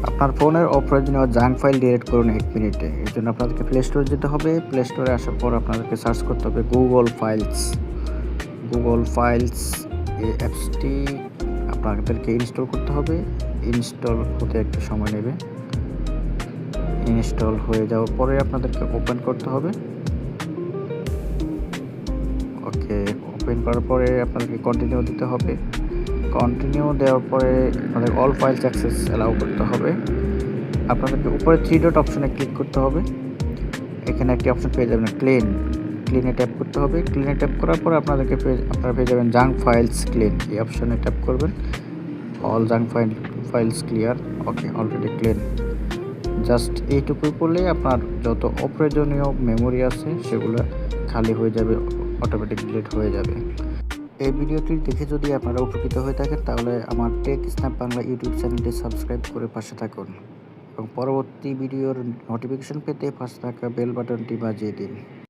আপনার ফোনের অপ্রয়োজনীয় জাঙ্ক ফাইল ডিলিট করুন 1 মিনিটে। এর জন্য আপনাদেরকে প্লে স্টোরে যেতে হবে। প্লে স্টোরে আসার পর আপনাদেরকে সার্চ করতে হবে গুগল ফাইলস। গুগল ফাইলস এই অ্যাপসটি আপনাদেরকে ইনস্টল করতে হবে। ইনস্টল হতে একটু সময় নেবে। ইনস্টল হয়ে যাওয়ার পরে আপনাদেরকে ওপেন করতে হবে। ওকে, ওপেন করার পরে আপনাদেরকে কন্টিনিউ দিতে হবে। কন্টিনিউ দেওয়ার পরে আপনাদের অল ফাইলস অ্যাক্সেস অ্যালাউ করতে হবে। আপনাদেরকে উপরে 3 ডট অপশনে ক্লিক করতে হবে। এখানে একটি অপশন পেয়ে যাবেন ক্লিনে ট্যাপ করতে হবে। ক্লিনে ট্যাপ করার পর আপনারা পেয়ে যাবেন জাঙ্ক ফাইলস ক্লিন। এই অপশনে ট্যাপ করবেন। All junk files clear. Okay, already clean. Just এইটুকুই করলেই আপনার যত অপ্রয়োজনীয় মেমোরি আছে সেগুলো খালি হয়ে যাবে, অটোমেটিক ডিলিট হয়ে যাবে। এই ভিডিওটি দেখে যদি আপনারা উপকৃত হয়ে থাকেন তাহলে আমার টেক স্ন্যাপ বাংলা ইউটিউব চ্যানেলটি সাবস্ক্রাইব করে পাশে থাকুন এবং পরবর্তী ভিডিওর নোটিফিকেশন পেতে পাশে থাকা বেল বাটনটি বাজিয়ে দিন।